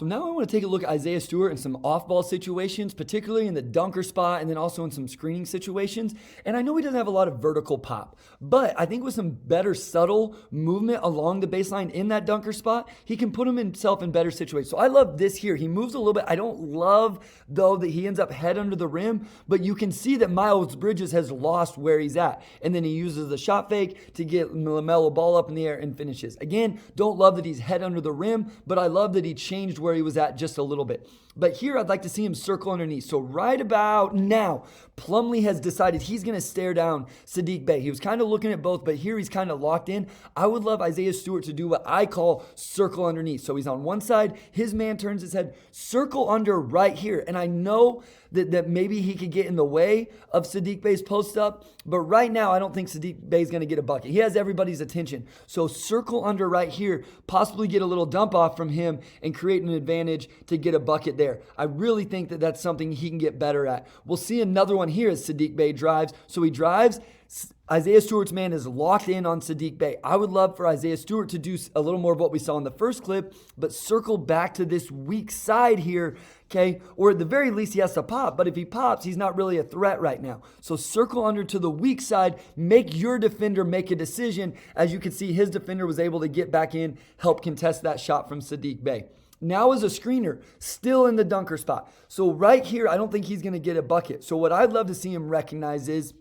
So now I want to take a look at Isaiah Stewart in some off-ball situations, particularly in the dunker spot and then also in some screening situations. And I know he doesn't have a lot of vertical pop, but I think with some better subtle movement along the baseline in that dunker spot, he can put himself in better situations. So I love this here. He moves a little bit. I don't love, though, that he ends up head under the rim, but you can see that Miles Bridges has lost where he's at. And then he uses the shot fake to get LaMelo Ball up in the air and finishes. Again, don't love that he's head under the rim, but I love that he changed where he was at just a little bit. But here I'd like to see him circle underneath. So right about now, Plumlee has decided he's going to stare down Saddiq Bey. He was kind of looking at both, but here he's kind of locked in. I would love Isaiah Stewart to do what I call circle underneath. So he's on one side, his man turns his head, circle under right here. And I know that maybe he could get in the way of Saddiq Bey's post up, but right now I don't think Saddiq Bey is going to get a bucket. He has everybody's attention. So circle under right here, possibly get a little dump off from him and create an advantage to get a bucket there. I really think that that's something he can get better at. We'll see another one here as Saddiq Bey drives. So he drives. Isaiah Stewart's man is locked in on Saddiq Bey. I would love for Isaiah Stewart to do a little more of what we saw in the first clip, but circle back to this weak side here, okay? Or at the very least, he has to pop, but if he pops, he's not really a threat right now. So circle under to the weak side, make your defender make a decision. As you can see, his defender was able to get back in, help contest that shot from Saddiq Bey. Now as a screener, still in the dunker spot. So right here, I don't think he's going to get a bucket. So what I'd love to see him recognize is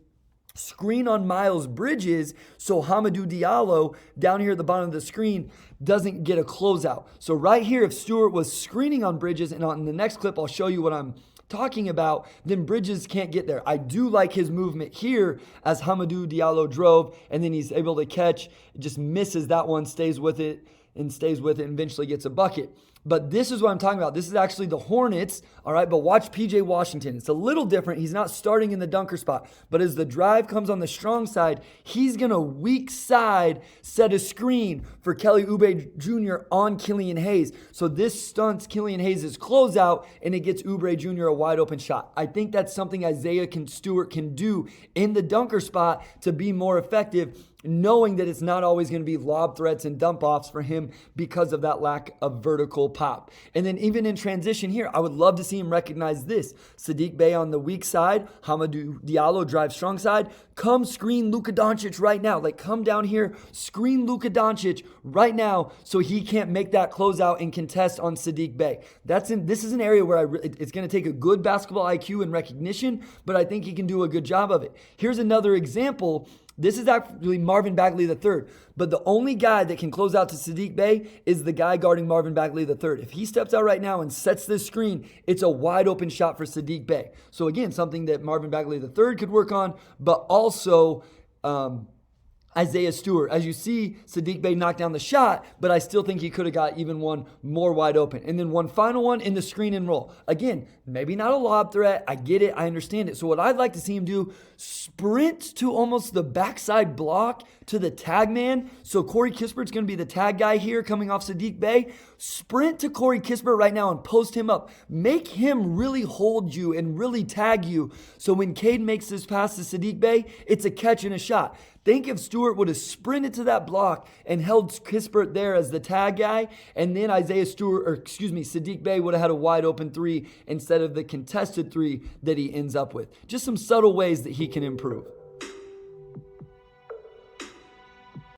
screen on Miles Bridges so Hamidou Diallo down here at the bottom of the screen doesn't get a closeout. So right here, if Stewart was screening on Bridges, and on the next clip I'll show you what I'm talking about, then Bridges can't get there. I do like his movement here as Hamidou Diallo drove, and then he's able to catch, just misses that one, stays with it, and eventually gets a bucket. But this is what I'm talking about. This is actually the Hornets, all right? But watch PJ Washington. It's a little different. He's not starting in the dunker spot. But as the drive comes on the strong side, he's going to weak side set a screen for Kelly Oubre Jr. on Killian Hayes. So this stunts Killian Hayes' closeout, and it gets Oubre Jr. a wide open shot. I think that's something Isaiah Stewart can do in the dunker spot to be more effective, knowing that it's not always going to be lob threats and dump offs for him because of that lack of vertical pop. And then even in transition here, I would love to see him recognize this. Saddiq Bey on the weak side, Hamidou Diallo drives strong side. Come screen Luka Doncic right now. Like, come down here, screen Luka Doncic right now so he can't make that closeout and contest on Saddiq Bey. This is an area where it's going to take a good basketball IQ and recognition, but I think he can do a good job of it. Here's another example. This is actually Marvin Bagley III, but the only guy that can close out to Saddiq Bey is the guy guarding Marvin Bagley III. If he steps out right now and sets this screen, it's a wide open shot for Saddiq Bey. So again, something that Marvin Bagley III could work on, but also Isaiah Stewart. As you see, Saddiq Bey knocked down the shot, but I still think he could have got even one more wide open. And then one final one in the screen and roll. Again, maybe not a lob threat. I get it. I understand it. So what I'd like to see him do, sprint to almost the backside block to the tag man. So Corey Kispert's going to be the tag guy here coming off Saddiq Bey. Sprint to Corey Kispert right now and post him up. Make him really hold you and really tag you. So when Cade makes this pass to Saddiq Bey, it's a catch and a shot. Think if Stewart would have sprinted to that block and held Kispert there as the tag guy, and then Saddiq Bey would have had a wide open three instead of the contested three that he ends up with. Just some subtle ways that he can improve.